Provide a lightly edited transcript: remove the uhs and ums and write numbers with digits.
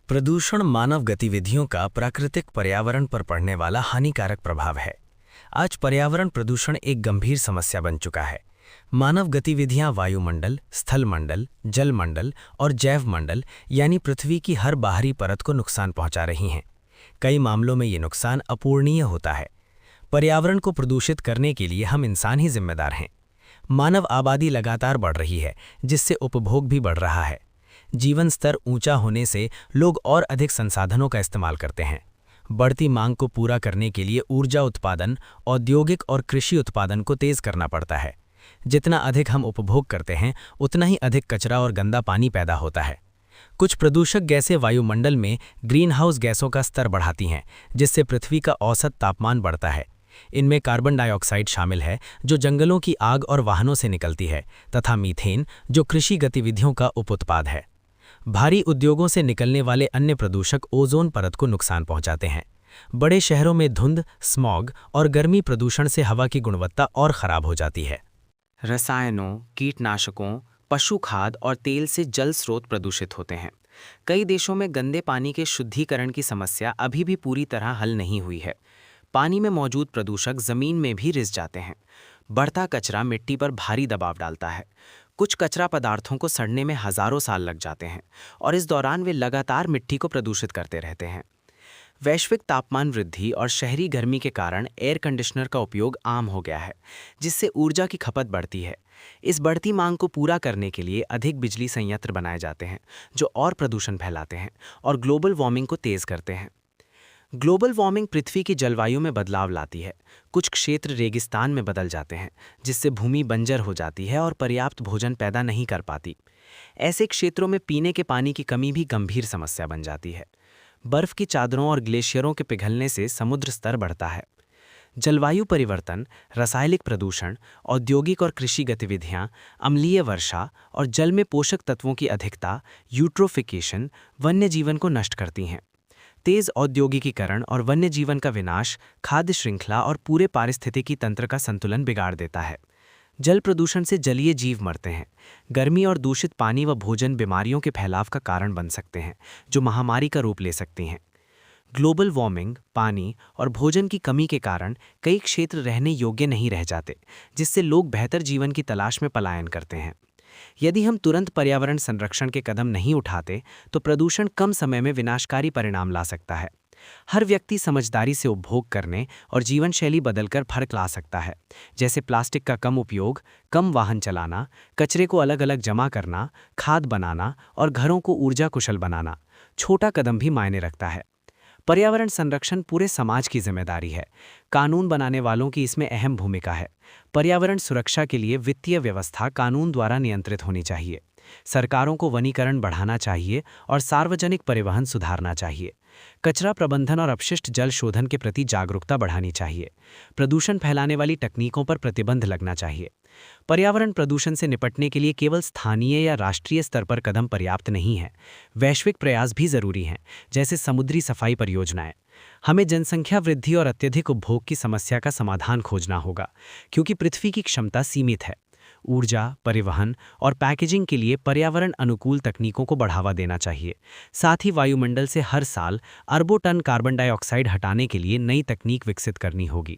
प्रदूषण मानव गतिविधियों का प्राकृतिक पर्यावरण पर पड़ने वाला हानिकारक प्रभाव है। आज पर्यावरण प्रदूषण एक गंभीर समस्या बन चुका है। मानव गतिविधियां वायुमंडल, स्थलमंडल, जलमंडल और जैवमंडल यानी पृथ्वी की हर बाहरी परत को नुकसान पहुंचा रही हैं। कई मामलों में ये नुकसान अपूरणीय होता है। पर्यावरण को प्रदूषित करने के लिए हम इंसान ही जिम्मेदार हैं। मानव आबादी लगातार बढ़ रही है, जिससे उपभोग भी बढ़ रहा है। जीवन स्तर ऊंचा होने से लोग और अधिक संसाधनों का इस्तेमाल करते हैं। बढ़ती मांग को पूरा करने के लिए ऊर्जा उत्पादन, औद्योगिक और कृषि उत्पादन को तेज करना पड़ता है। जितना अधिक हम उपभोग करते हैं, उतना ही अधिक कचरा और गंदा पानी पैदा होता है। कुछ प्रदूषक गैसें वायुमंडल में ग्रीनहाउस गैसों का स्तर बढ़ाती हैं, जिससे पृथ्वी का औसत तापमान बढ़ता है। इनमें कार्बन डाइऑक्साइड शामिल है, जो जंगलों की आग और वाहनों से निकलती है, तथा मीथेन, जो कृषि गतिविधियों का उपउत्पाद है। भारी उद्योगों से निकलने वाले अन्य प्रदूषक ओजोन परत को नुकसान पहुंचाते हैं। बड़े शहरों में धुंध, स्मॉग और गर्मी प्रदूषण से हवा की गुणवत्ता और खराब हो जाती है। रसायनों, कीटनाशकों, पशु खाद और तेल से जल स्रोत प्रदूषित होते हैं। कई देशों में गंदे पानी के शुद्धिकरण की समस्या अभी भी पूरी तरह हल नहीं हुई है। पानी में मौजूद प्रदूषक जमीन में भी रिस जाते हैं। बढ़ता कचरा मिट्टी पर भारी दबाव डालता है। कुछ कचरा पदार्थों को सड़ने में हजारों साल लग जाते हैं और इस दौरान वे लगातार मिट्टी को प्रदूषित करते रहते हैं। वैश्विक तापमान वृद्धि और शहरी गर्मी के कारण एयर कंडीशनर का उपयोग आम हो गया है, जिससे ऊर्जा की खपत बढ़ती है। इस बढ़ती मांग को पूरा करने के लिए अधिक बिजली संयंत्र बनाए जाते हैं, जो और प्रदूषण फैलाते हैं और ग्लोबल वार्मिंग को तेज करते हैं। ग्लोबल वार्मिंग पृथ्वी की जलवायु में बदलाव लाती है। कुछ क्षेत्र रेगिस्तान में बदल जाते हैं, जिससे भूमि बंजर हो जाती है और पर्याप्त भोजन पैदा नहीं कर पाती। ऐसे क्षेत्रों में पीने के पानी की कमी भी गंभीर समस्या बन जाती है। बर्फ की चादरों और ग्लेशियरों के पिघलने से समुद्र स्तर बढ़ता है। जलवायु परिवर्तन, रासायनिक प्रदूषण, औद्योगिक और कृषि गतिविधियां, अम्लीय वर्षा और जल में पोषक तत्वों की अधिकता, यूट्रोफिकेशन, वन्य जीवन को नष्ट करती हैं। तेज औद्योगिकीकरण और वन्य जीवन का विनाश खाद्य श्रृंखला और पूरे पारिस्थितिकी तंत्र का संतुलन बिगाड़ देता है। जल प्रदूषण से जलीय जीव मरते हैं। गर्मी और दूषित पानी व भोजन बीमारियों के फैलाव का कारण बन सकते हैं, जो महामारी का रूप ले सकती हैं। ग्लोबल वार्मिंग, पानी और भोजन की कमी के कारण कई क्षेत्र रहने योग्य नहीं रह जाते, जिससे लोग बेहतर जीवन की तलाश में पलायन करते हैं। यदि हम तुरंत पर्यावरण संरक्षण के कदम नहीं उठाते, तो प्रदूषण कम समय में विनाशकारी परिणाम ला सकता है। हर व्यक्ति समझदारी से उपभोग करने और जीवन शैली बदलकर फर्क ला सकता है, जैसे प्लास्टिक का कम उपयोग, कम वाहन चलाना, कचरे को अलग अलग जमा करना, खाद बनाना और घरों को ऊर्जा कुशल बनाना। छोटा कदम भी मायने रखता है। पर्यावरण संरक्षण पूरे समाज की जिम्मेदारी है। कानून बनाने वालों की इसमें अहम भूमिका है। पर्यावरण सुरक्षा के लिए वित्तीय व्यवस्था कानून द्वारा नियंत्रित होनी चाहिए। सरकारों को वनीकरण बढ़ाना चाहिए और सार्वजनिक परिवहन सुधारना चाहिए। कचरा प्रबंधन और अपशिष्ट जल शोधन के प्रति जागरूकता बढ़ानी चाहिए। प्रदूषण फैलाने वाली तकनीकों पर प्रतिबंध लगना चाहिए। पर्यावरण प्रदूषण से निपटने के लिए केवल स्थानीय या राष्ट्रीय स्तर पर कदम पर्याप्त नहीं है। वैश्विक प्रयास भी जरूरी हैं, जैसे समुद्री सफाई परियोजनाएं। हमें जनसंख्या वृद्धि और अत्यधिक उपभोग की समस्या का समाधान खोजना होगा, क्योंकि पृथ्वी की क्षमता सीमित है। ऊर्जा, परिवहन और पैकेजिंग के लिए पर्यावरण अनुकूल तकनीकों को बढ़ावा देना चाहिए। साथ ही वायुमंडल से हर साल अरबों टन कार्बन डाइऑक्साइड हटाने के लिए नई तकनीक विकसित करनी होगी।